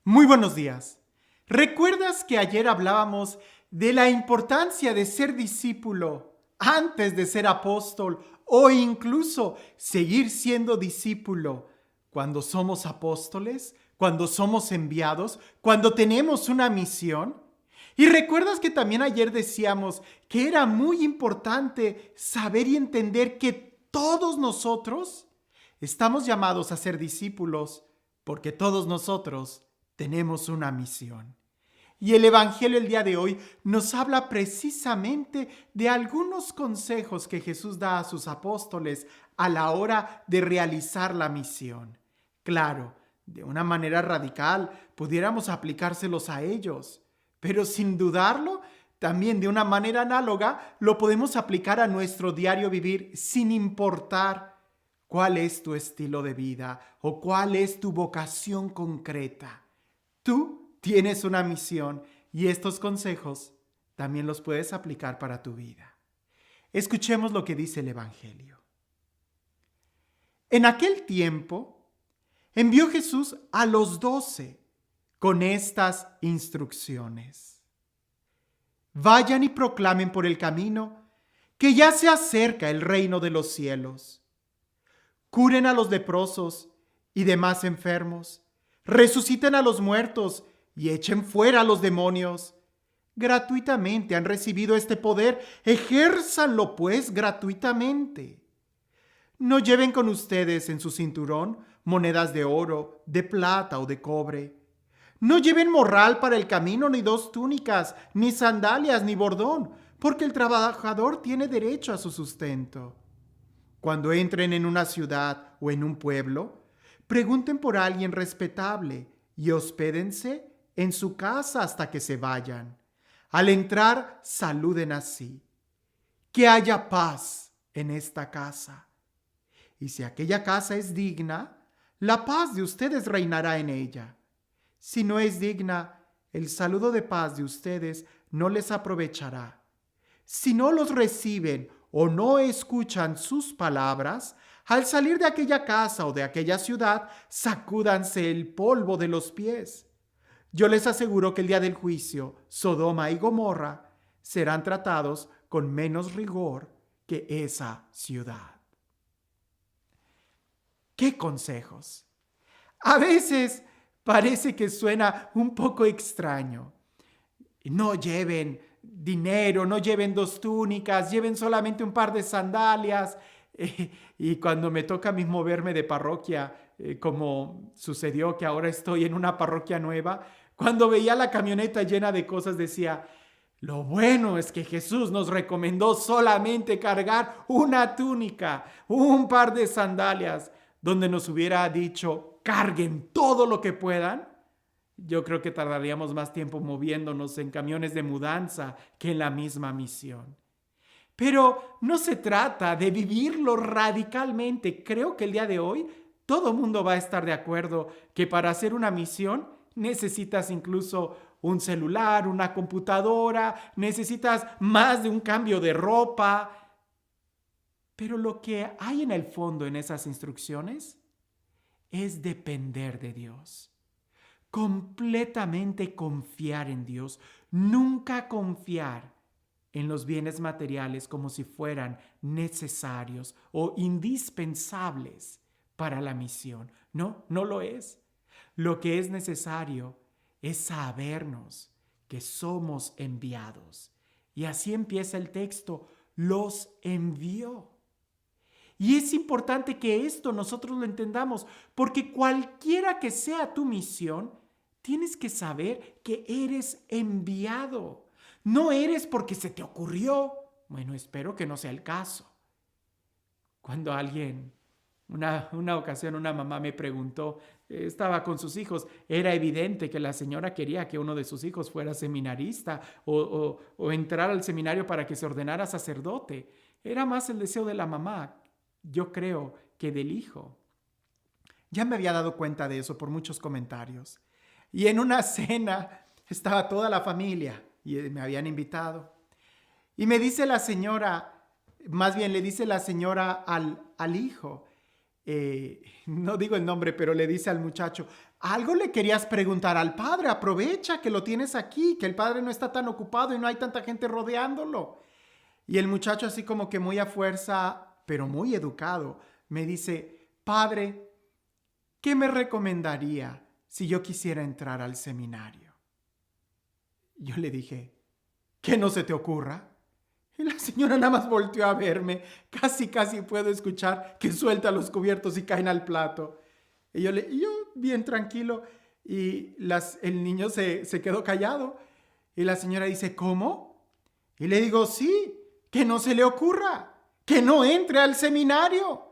Muy buenos días. ¿Recuerdas que ayer hablábamos de la importancia de ser discípulo antes de ser apóstol o incluso seguir siendo discípulo cuando somos apóstoles, cuando somos enviados, cuando tenemos una misión? Y recuerdas que también ayer decíamos que era muy importante saber y entender que todos nosotros estamos llamados a ser discípulos porque todos nosotros tenemos una misión. Y el Evangelio el día de hoy nos habla precisamente de algunos consejos que Jesús da a sus apóstoles a la hora de realizar la misión. Claro, de una manera radical pudiéramos aplicárselos a ellos, pero sin dudarlo, también de una manera análoga lo podemos aplicar a nuestro diario vivir sin importar cuál es tu estilo de vida o cuál es tu vocación concreta. Tú tienes una misión y estos consejos también los puedes aplicar para tu vida. Escuchemos lo que dice el Evangelio. En aquel tiempo, envió Jesús a los 12 con estas instrucciones. Vayan y proclamen por el camino que ya se acerca el reino de los cielos. Curen a los leprosos y demás enfermos. Resuciten a los muertos y echen fuera a los demonios. Gratuitamente han recibido este poder, ejérzanlo pues gratuitamente. No lleven con ustedes en su cinturón monedas de oro, de plata o de cobre. No lleven morral para el camino, ni 2 túnicas, ni sandalias, ni bordón, porque el trabajador tiene derecho a su sustento. Cuando entren en una ciudad o en un pueblo, pregunten por alguien respetable y hospédense en su casa hasta que se vayan. Al entrar, saluden así: que haya paz en esta casa. Y si aquella casa es digna, la paz de ustedes reinará en ella. Si no es digna, el saludo de paz de ustedes no les aprovechará. Si no los reciben o no escuchan sus palabras, al salir de aquella casa o de aquella ciudad, sacúdanse el polvo de los pies. Yo les aseguro que el día del juicio, Sodoma y Gomorra serán tratados con menos rigor que esa ciudad. ¿Qué consejos? A veces parece que suena un poco extraño. No lleven dinero, no lleven 2 túnicas, lleven solamente un par de sandalias. Y cuando me toca a mí moverme de parroquia, como sucedió que ahora estoy en una parroquia nueva, cuando veía la camioneta llena de cosas decía: lo bueno es que Jesús nos recomendó solamente cargar una túnica, un par de sandalias, donde nos hubiera dicho: carguen todo lo que puedan. Yo creo que tardaríamos más tiempo moviéndonos en camiones de mudanza que en la misma misión. Pero no se trata de vivirlo radicalmente. Creo que el día de hoy todo el mundo va a estar de acuerdo que para hacer una misión necesitas incluso un celular, una computadora, necesitas más de un cambio de ropa. Pero lo que hay en el fondo en esas instrucciones es depender de Dios. Completamente confiar en Dios. Nunca confiar en los bienes materiales como si fueran necesarios o indispensables para la misión. No, no lo es. Lo que es necesario es sabernos que somos enviados. Y así empieza el texto: los envió. Y es importante que esto nosotros lo entendamos, porque cualquiera que sea tu misión, tienes que saber que eres enviado. No eres porque se te ocurrió. Bueno, espero que no sea el caso. Cuando una ocasión una mamá me preguntó, estaba con sus hijos, era evidente que la señora quería que uno de sus hijos fuera seminarista o entrar al seminario para que se ordenara sacerdote. Era más el deseo de la mamá, yo creo, que del hijo. Ya me había dado cuenta de eso por muchos comentarios. Y en una cena estaba toda la familia y me habían invitado. Y me dice la señora, más bien le dice la señora al hijo: no digo el nombre, pero le dice al muchacho, algo le querías preguntar al padre, aprovecha que lo tienes aquí, que el padre no está tan ocupado y no hay tanta gente rodeándolo. Y el muchacho así como que muy a fuerza, pero muy educado, me dice, padre, ¿qué me recomendaría si yo quisiera entrar al seminario? Yo le dije, ¿que no se te ocurra? Y la señora nada más volteó a verme. Casi puedo escuchar que suelta los cubiertos y caen al plato. Y yo bien tranquilo. Y el niño se quedó callado. Y la señora dice, ¿cómo? Y le digo, sí, que no se le ocurra, que no entre al seminario.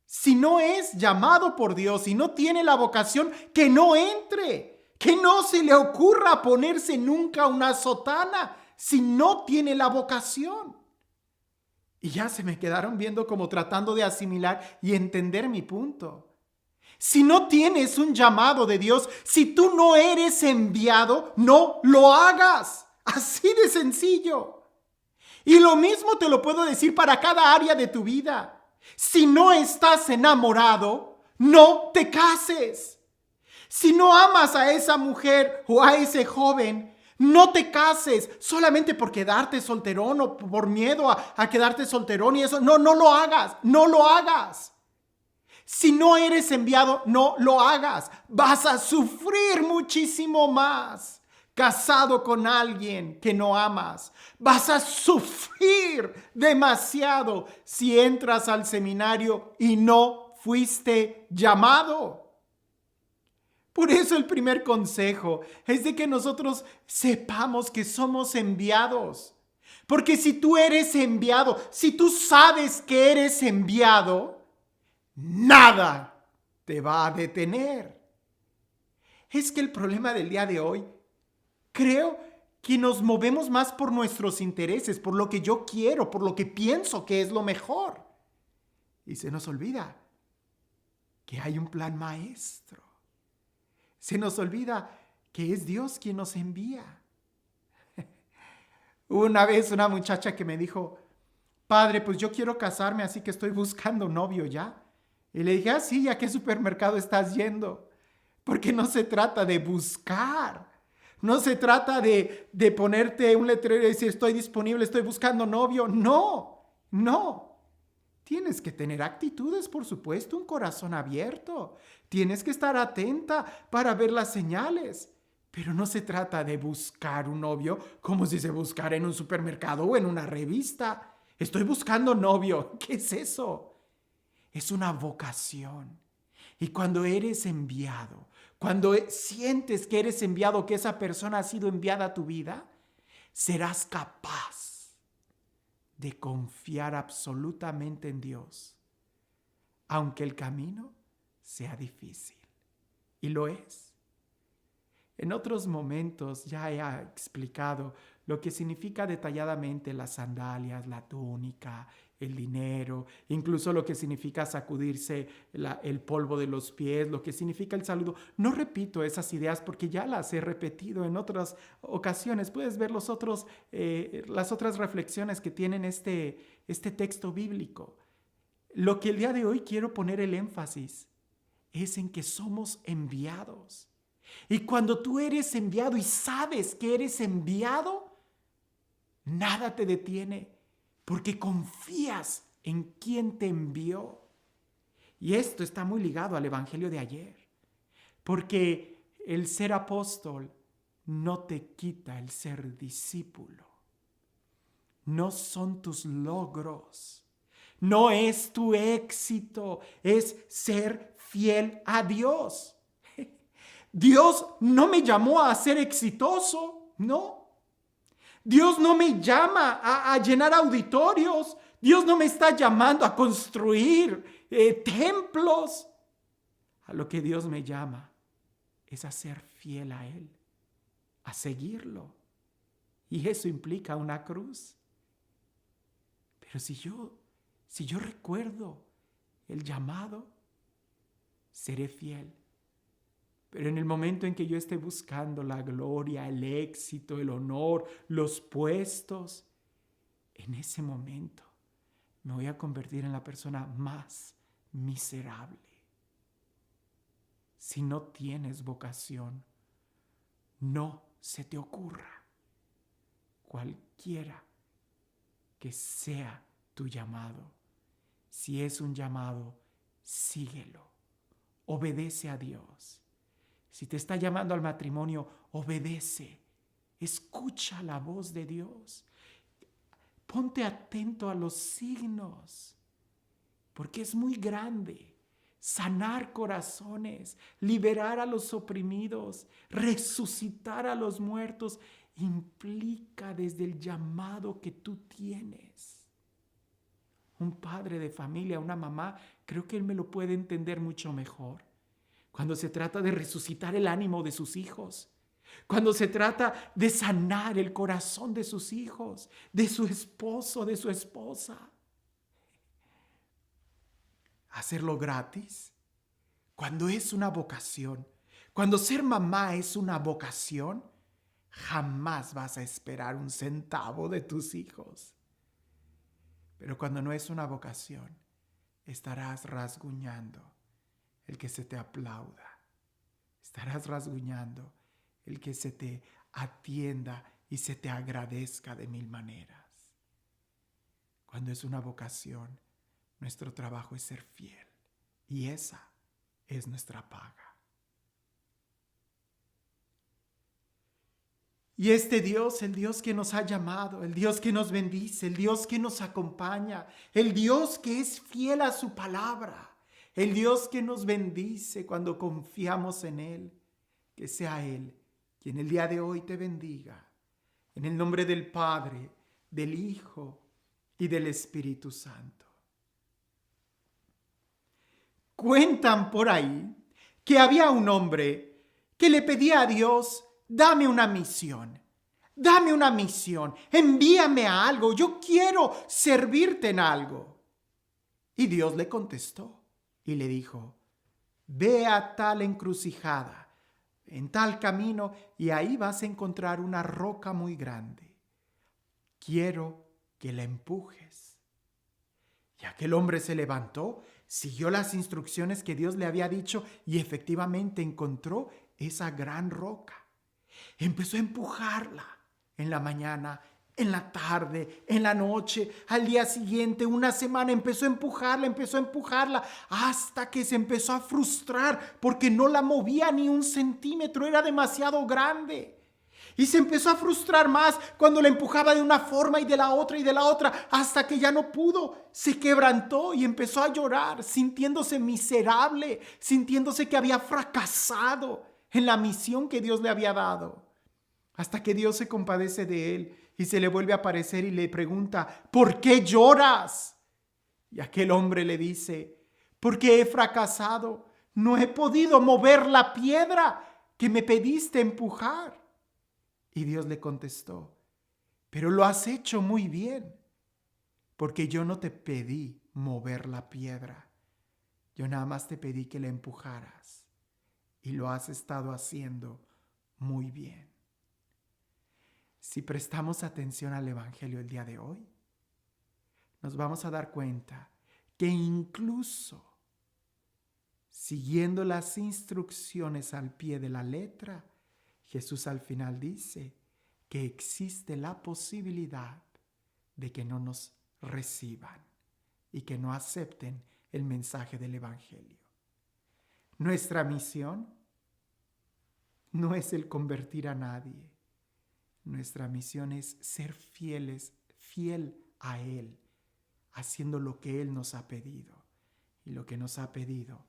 Si no es llamado por Dios, si no tiene la vocación, que no entre. Que no se le ocurra ponerse nunca una sotana si no tiene la vocación. Y ya se me quedaron viendo como tratando de asimilar y entender mi punto. Si no tienes un llamado de Dios, si tú no eres enviado, no lo hagas. Así de sencillo. Y lo mismo te lo puedo decir para cada área de tu vida. Si no estás enamorado, no te cases. Si no amas a esa mujer o a ese joven, no te cases solamente por quedarte solterón o por miedo a quedarte solterón y eso. No lo hagas, no lo hagas. Si no eres enviado, no lo hagas. Vas a sufrir muchísimo más casado con alguien que no amas. Vas a sufrir demasiado si entras al seminario y no fuiste llamado. Por eso el primer consejo es de que nosotros sepamos que somos enviados. Porque si tú eres enviado, si tú sabes que eres enviado, nada te va a detener. Es que el problema del día de hoy, creo que nos movemos más por nuestros intereses, por lo que yo quiero, por lo que pienso que es lo mejor. Y se nos olvida que hay un plan maestro. Se nos olvida que es Dios quien nos envía. Una vez una muchacha que me dijo, padre, pues yo quiero casarme, así que estoy buscando novio ya. Y le dije, sí, ¿a qué supermercado estás yendo? Porque no se trata de buscar. No se trata de ponerte un letrero y decir, estoy disponible, estoy buscando novio. No. Tienes que tener actitudes, por supuesto, un corazón abierto. Tienes que estar atenta para ver las señales. Pero no se trata de buscar un novio como si se buscara en un supermercado o en una revista. Estoy buscando novio. ¿Qué es eso? Es una vocación. Y cuando eres enviado, cuando sientes que eres enviado, que esa persona ha sido enviada a tu vida, serás capaz de confiar absolutamente en Dios, aunque el camino sea difícil. Y lo es. En otros momentos ya he explicado lo que significa detalladamente las sandalias, la túnica, el dinero, incluso lo que significa sacudirse el polvo de los pies, lo que significa el saludo. No repito esas ideas porque ya las he repetido en otras ocasiones. Puedes ver las otras reflexiones que tienen este texto bíblico. Lo que el día de hoy quiero poner el énfasis es en que somos enviados. Y cuando tú eres enviado y sabes que eres enviado, nada te detiene porque confías en quien te envió. Y esto está muy ligado al evangelio de ayer, porque el ser apóstol no te quita el ser discípulo. No son tus logros, no es tu éxito, es ser fiel a Dios. Dios no me llamó a ser exitoso, no. Dios no me llama a llenar auditorios. Dios no me está llamando a construir templos. A lo que Dios me llama es a ser fiel a Él, a seguirlo. Y eso implica una cruz. Pero si yo recuerdo el llamado, seré fiel. Pero en el momento en que yo esté buscando la gloria, el éxito, el honor, los puestos, en ese momento me voy a convertir en la persona más miserable. Si no tienes vocación, no se te ocurra, cualquiera que sea tu llamado, si es un llamado, síguelo, obedece a Dios. Si te está llamando al matrimonio, obedece, escucha la voz de Dios. Ponte atento a los signos, porque es muy grande. Sanar corazones, liberar a los oprimidos, resucitar a los muertos, implica desde el llamado que tú tienes. Un padre de familia, una mamá, creo que él me lo puede entender mucho mejor. Cuando se trata de resucitar el ánimo de sus hijos, cuando se trata de sanar el corazón de sus hijos, de su esposo, de su esposa. Hacerlo gratis, cuando es una vocación, cuando ser mamá es una vocación, jamás vas a esperar un centavo de tus hijos. Pero cuando no es una vocación, estarás rasguñando el que se te aplauda. Estarás rasguñando el que se te atienda y se te agradezca de mil maneras. Cuando es una vocación, nuestro trabajo es ser fiel y esa es nuestra paga. Y este Dios, el Dios que nos ha llamado, el Dios que nos bendice, el Dios que nos acompaña, el Dios que es fiel a su palabra, el Dios que nos bendice cuando confiamos en Él, que sea Él quien el día de hoy te bendiga. En el nombre del Padre, del Hijo y del Espíritu Santo. Cuentan por ahí que había un hombre que le pedía a Dios: dame una misión, envíame a algo, yo quiero servirte en algo. Y Dios le contestó y le dijo: ve a tal encrucijada, en tal camino, y ahí vas a encontrar una roca muy grande. Quiero que la empujes. Y aquel hombre se levantó, siguió las instrucciones que Dios le había dicho y efectivamente encontró esa gran roca. Empezó a empujarla en la mañana, en la tarde, en la noche, al día siguiente, una semana, empezó a empujarla, hasta que se empezó a frustrar porque no la movía ni un centímetro, era demasiado grande. Y se empezó a frustrar más cuando la empujaba de una forma y de la otra, hasta que ya no pudo. Se quebrantó y empezó a llorar, sintiéndose miserable, sintiéndose que había fracasado en la misión que Dios le había dado. Hasta que Dios se compadece de él y se le vuelve a aparecer y le pregunta: ¿por qué lloras? Y aquel hombre le dice: porque he fracasado, no he podido mover la piedra que me pediste empujar. Y Dios le contestó: pero lo has hecho muy bien, porque yo no te pedí mover la piedra, yo nada más te pedí que la empujaras y lo has estado haciendo muy bien. Si prestamos atención al Evangelio el día de hoy, nos vamos a dar cuenta que incluso siguiendo las instrucciones al pie de la letra, Jesús al final dice que existe la posibilidad de que no nos reciban y que no acepten el mensaje del Evangelio. Nuestra misión no es el convertir a nadie. Nuestra misión es ser fiel a Él, haciendo lo que Él nos ha pedido. Y lo que nos ha pedido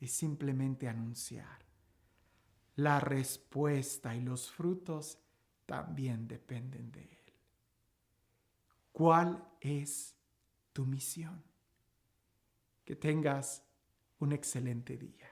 es simplemente anunciar. La respuesta y los frutos también dependen de Él. ¿Cuál es tu misión? Que tengas un excelente día.